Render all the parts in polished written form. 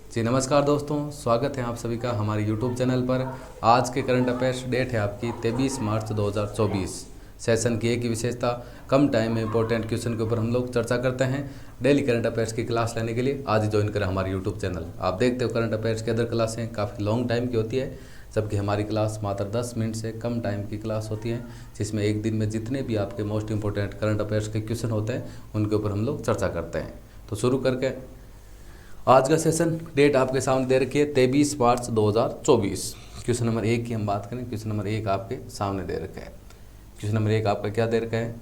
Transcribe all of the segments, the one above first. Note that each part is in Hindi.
जी नमस्कार दोस्तों, स्वागत है आप सभी का हमारे YouTube चैनल पर। आज के करंट अफेयर्स डेट है आपकी 23 मार्च 2024। सेशन की एक ही विशेषता, कम टाइम में इंपॉर्टेंट क्वेश्चन के ऊपर हम लोग चर्चा करते हैं। डेली करंट अफेयर्स की क्लास लेने के लिए आज ही ज्वाइन करें हमारे YouTube चैनल। आप देखते हो करंट अफेयर्स की अदर क्लासें काफ़ी लॉन्ग टाइम की होती है, जबकि हमारी क्लास मात्र 10 मिनट से कम टाइम की क्लास होती है, जिसमें एक दिन में जितने भी आपके मोस्ट इंपॉर्टेंट करंट अफेयर्स के क्वेश्चन होते हैं उनके ऊपर हम लोग चर्चा करते हैं। तो शुरू करके आज का सेशन डेट आपके सामने दे रखी है 23 मार्च 2024। क्वेश्चन नंबर 1 की हम बात करें। क्वेश्चन नंबर 1 आपके सामने दे रखा है। क्वेश्चन नंबर 1 आपका क्या दे रखा है?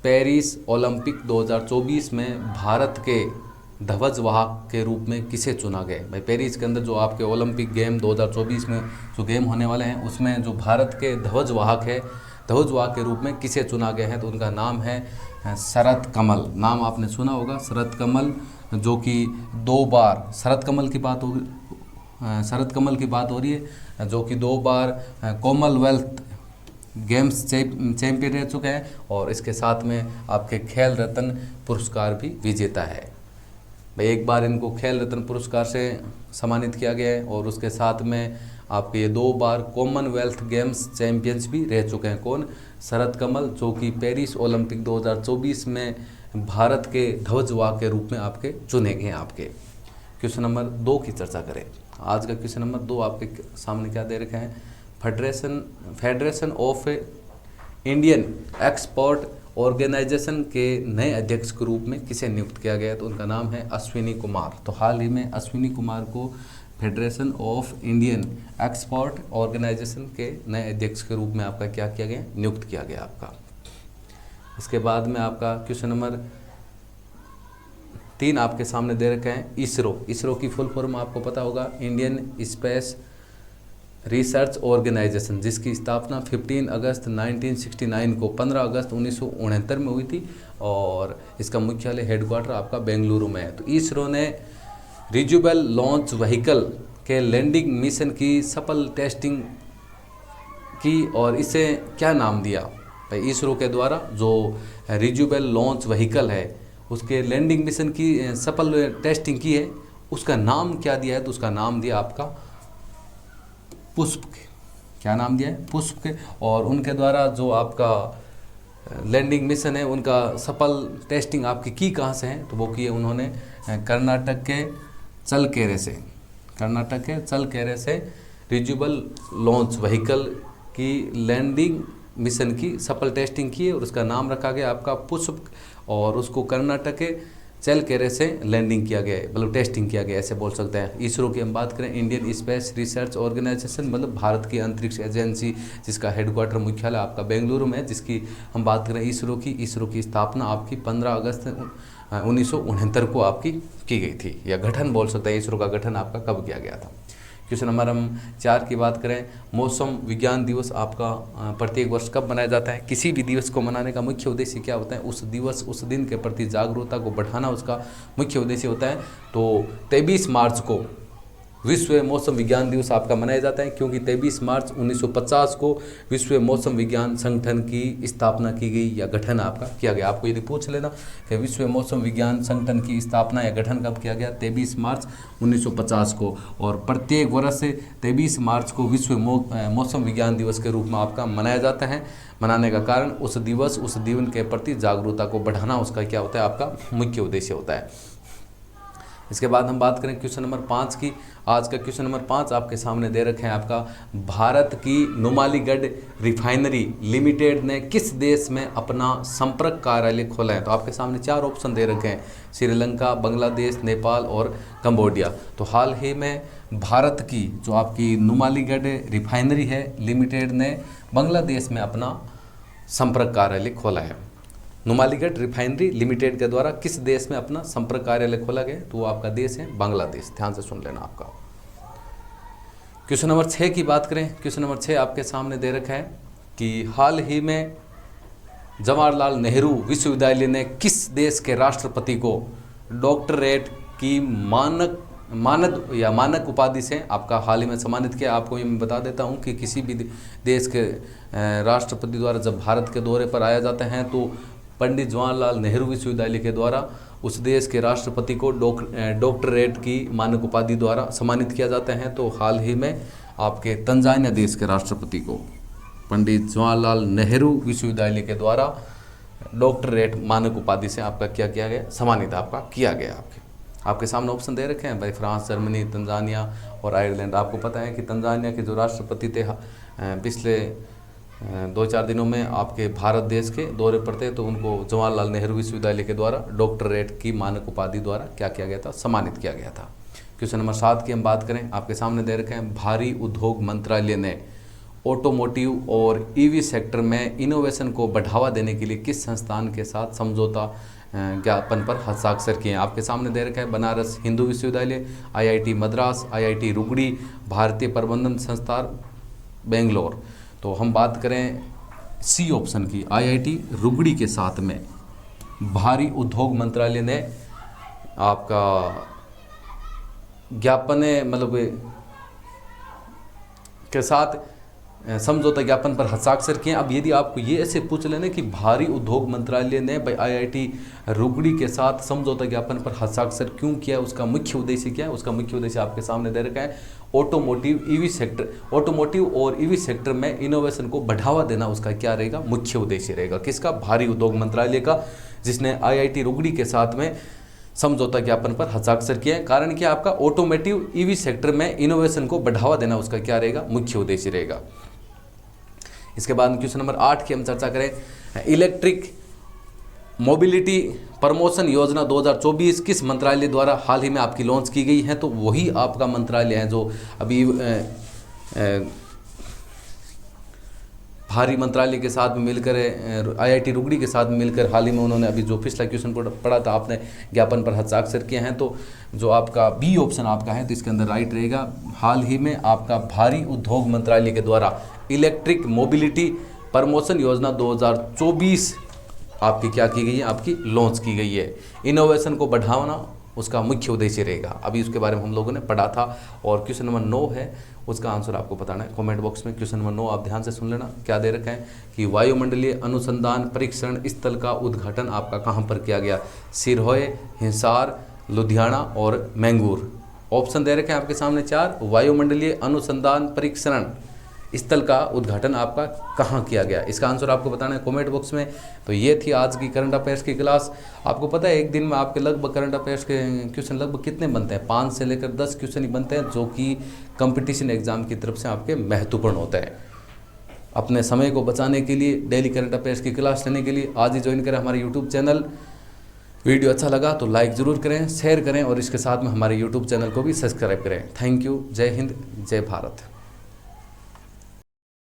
पेरिस ओलंपिक 2024 में भारत के ध्वजवाहक के रूप में किसे चुना गया? भाई पेरिस के अंदर जो आपके ओलंपिक गेम 2024 में जो गेम होने वाले हैं उसमें जो भारत के ध्वजवाहक है, ध्वजवाहक के रूप में किसे चुना गया है? तो उनका नाम है शरद कमल। नाम आपने सुना होगा, शरद कमल, जो कि 2 बार शरद कमल की बात हो रही है, जो कि 2 बार कॉमनवेल्थ गेम्स चैंपियन रह चुके हैं और इसके साथ में आपके खेल रत्न पुरस्कार भी विजेता है। भाई एक बार इनको खेल रत्न पुरस्कार से सम्मानित किया गया है और उसके साथ में आपके ये 2 बार कॉमनवेल्थ गेम्स चैंपियंस भी रह चुके हैं। कौन? शरद कमल, जो कि पेरिस ओलंपिक 2024 में भारत के ध्वजवाहक के रूप में आपके चुने गए हैं। आपके क्वेश्चन नंबर 2 की चर्चा करें। आज का क्वेश्चन नंबर 2 आपके सामने क्या दे रखा है? Federation of Indian Export Organisation के नए अध्यक्ष के रूप में किसे नियुक्त किया गया? तो उनका नाम है अश्विनी कुमार। तो हाल ही में अश्विनी कुमार को Federation of Indian Export Organisation के नए अध्यक्ष के रूप में आपका क्या किया गया? नियुक्त किया गया आपका। इसके बाद में आपका क्वेश्चन नंबर 3 आपके सामने दे रखे हैं। इसरो की फुल फॉर्म आपको पता होगा, इंडियन स्पेस रिसर्च ऑर्गेनाइजेशन, जिसकी स्थापना 15 अगस्त 1969 को 15 अगस्त 1969 में हुई थी और इसका मुख्यालय हेडक्वार्टर आपका बेंगलुरु में है। तो इसरो ने रिज्यूबल लॉन्च व्हीकल के लैंडिंग मिशन की सफल टेस्टिंग की और इसे क्या नाम दिया? भाई इसरो के द्वारा जो रिज्यूबल लॉन्च व्हीकल है उसके लैंडिंग मिशन की सफल टेस्टिंग की है, उसका नाम क्या दिया है? तो उसका नाम दिया आपका पुष्प के। क्या नाम दिया है? पुष्प के। और उनके द्वारा जो आपका लैंडिंग मिशन है उनका सफल टेस्टिंग आपकी की कहाँ से है? तो वो की है उन्होंने कर्नाटक के चलकेरे से रिज्यूबल लॉन्च व्हीकल की लैंडिंग मिशन की सफल टेस्टिंग की है और उसका नाम रखा गया आपका पुष्प और उसको कर्नाटक के चलकेरे से लैंडिंग किया गया है, मतलब टेस्टिंग किया गया, ऐसे बोल सकते हैं। इसरो की हम बात करें, इंडियन स्पेस रिसर्च ऑर्गेनाइजेशन, मतलब भारत की अंतरिक्ष एजेंसी, जिसका हेडक्वार्टर मुख्यालय आपका बेंगलुरु में है, जिसकी हम बात करें इसरो की स्थापना आपकी 15 अगस्त 1969 को आपकी की गई थी, या गठन बोल सकते हैं। इसरो का गठन आपका कब किया गया था? क्वेश्चन नंबर हम 4 की बात करें। मौसम विज्ञान दिवस आपका प्रत्येक वर्ष कब मनाया जाता है? किसी भी दिवस को मनाने का मुख्य उद्देश्य क्या होता है? उस दिन के प्रति जागरूकता को बढ़ाना उसका मुख्य उद्देश्य होता है। तो 23 मार्च को विश्व मौसम विज्ञान दिवस आपका मनाया जाता है, क्योंकि 23 मार्च 1950 को विश्व मौसम विज्ञान संगठन की स्थापना की गई या गठन आपका किया गया। आपको यदि पूछ लेना कि विश्व मौसम विज्ञान संगठन की स्थापना या गठन कब किया गया? 23 मार्च 1950 को। और प्रत्येक वर्ष से 23 मार्च को विश्व मौसम विज्ञान दिवस के रूप में आपका मनाया जाता है। मनाने का कारण उस दिन के प्रति जागरूकता को बढ़ाना उसका क्या होता है? आपका मुख्य उद्देश्य होता है। इसके बाद हम बात करें क्वेश्चन नंबर 5 की। आज का क्वेश्चन नंबर 5 आपके सामने दे रखे हैं। आपका भारत की नुमालीगढ़ रिफाइनरी लिमिटेड ने किस देश में अपना संपर्क कार्यालय खोला है? तो आपके सामने 4 ऑप्शन दे रखे हैं, श्रीलंका, बांग्लादेश, नेपाल और कंबोडिया। तो हाल ही में भारत की जो आपकी नुमालीगढ़ रिफाइनरी है लिमिटेड ने बांग्लादेश में अपना संपर्क कार्यालय खोला है। नुमालीगढ़ रिफाइनरी लिमिटेड के द्वारा किस देश में अपना संपर्क कार्यालय खोला गया? तो वो आपका देश है बांग्लादेश। ध्यान से सुन लेना आपका। क्वेश्चन नंबर 6 की बात करें। क्वेश्चन नंबर 6 आपके सामने दे रखा है कि हाल ही में जवाहरलाल नेहरू विश्वविद्यालय ने किस देश के राष्ट्रपति को डॉक्टरेट की मानक उपाधि से आपका हाल ही में सम्मानित किया? आपको ये मैं बता देता हूँ कि किसी भी देश के राष्ट्रपति द्वारा जब भारत के दौरे पर आया जाता है तो पंडित जवाहरलाल नेहरू विश्वविद्यालय के द्वारा उस देश के राष्ट्रपति को डॉक्टरेट की मानक उपाधि द्वारा सम्मानित किया जाता है। तो हाल ही में आपके तंजानिया देश के राष्ट्रपति को पंडित जवाहरलाल नेहरू विश्वविद्यालय के द्वारा डॉक्टरेट मानक उपाधि से आपका क्या किया गया, सम्मानित आपका किया गया। आपके सामने ऑप्शन दे रखे हैं भाई, फ्रांस, जर्मनी, तंजानिया और आयरलैंड। आपको पता है कि तंजानिया के जो राष्ट्रपति थे पिछले 2-4 दिनों में आपके भारत देश के दौरे पर थे, तो उनको जवाहरलाल नेहरू विश्वविद्यालय के द्वारा डॉक्टरेट की मानक उपाधि द्वारा क्या किया गया था, सम्मानित किया गया था। क्वेश्चन नंबर 7 की हम बात करें, आपके सामने दे रखे हैं, भारी उद्योग मंत्रालय ने ऑटोमोटिव और ईवी सेक्टर में इनोवेशन को बढ़ावा देने के लिए किस संस्थान के साथ समझौता ज्ञापन पर हस्ताक्षर किए हैं। आपके सामने दे रखा है, बनारस हिंदू विश्वविद्यालय, IIT मद्रास, IIT रुगड़ी, भारतीय प्रबंधन संस्थान बेंगलोर। तो हम बात करें सी ऑप्शन की, IIT रुगड़ी के साथ में भारी उद्योग मंत्रालय ने आपका ज्ञापन मतलब के साथ समझौता ज्ञापन पर हस्ताक्षर किए। अब यदि आपको ये ऐसे पूछ लेना कि भारी उद्योग मंत्रालय ने भाई IIT रुगड़ी के साथ समझौता ज्ञापन पर हस्ताक्षर क्यों किया, उसका मुख्य उद्देश्य क्या है, उसका मुख्य उद्देश्य आपके सामने दे रखा है, ऑटोमोटिव और ईवी सेक्टर में इनोवेशन को बढ़ावा देना उसका क्या रहेगा, मुख्य उद्देश्य रहेगा। किसका, भारी उद्योग मंत्रालय का, जिसने IIT रुगड़ी के साथ में समझौता ज्ञापन पर हस्ताक्षर किया है। कारण क्या, आपका ऑटोमोटिव ईवी सेक्टर में इनोवेशन को बढ़ावा देना उसका क्या रहेगा, मुख्य उद्देश्य रहेगा। इसके बाद क्वेश्चन नंबर 8 की हम चर्चा करें, इलेक्ट्रिक मोबिलिटी प्रमोशन योजना 2024 किस मंत्रालय द्वारा हाल ही में आपकी लॉन्च की गई है। तो वही आपका मंत्रालय है जो अभी भारी मंत्रालय के साथ में मिलकर IIT रुगड़ी के साथ में मिलकर हाल ही में उन्होंने अभी जो पिछला क्वेश्चन पढ़ा था आपने, ज्ञापन पर हस्ताक्षर किए हैं। तो जो आपका बी ऑप्शन आपका है, तो इसके अंदर राइट रहेगा, हाल ही में आपका भारी उद्योग मंत्रालय के द्वारा इलेक्ट्रिक मोबिलिटी प्रमोशन योजना 2024 आपकी क्या की गई है, आपकी लॉन्च की गई है। इनोवेशन को बढ़ाना उसका मुख्य उद्देश्य रहेगा। अभी उसके बारे में हम लोगों ने पढ़ा था। और क्वेश्चन नंबर 9 है, उसका आंसर आपको बताना है कमेंट बॉक्स में। क्वेश्चन नंबर 9 आप ध्यान से सुन लेना, क्या दे रखा है कि वायुमंडलीय अनुसंधान परीक्षण स्थल का उद्घाटन आपका कहाँ पर किया गया, सिरहोए, हिसार, लुधियाना और मैंगूर। ऑप्शन दे रखे हैं आपके सामने 4, वायुमंडलीय अनुसंधान परीक्षण स्थल का उद्घाटन आपका कहाँ किया गया, इसका आंसर आपको बताना है कमेंट बॉक्स में। तो ये थी आज की करंट अफेयर्स की क्लास। आपको पता है एक दिन में आपके लगभग करंट अफेयर्स के क्वेश्चन लगभग कितने बनते हैं, 5 से लेकर 10 क्वेश्चन ही बनते हैं, जो कि कंपटीशन एग्जाम की तरफ से आपके महत्वपूर्ण होते हैं। अपने समय को बचाने के लिए, डेली करंट अफेयर्स की क्लास लेने के लिए आज ही ज्वाइन करें हमारे यूट्यूब चैनल। वीडियो अच्छा लगा तो लाइक ज़रूर करें, शेयर करें और इसके साथ में हमारे यूट्यूब चैनल को भी सब्सक्राइब करें। Thank you. जय हिंद, जय भारत।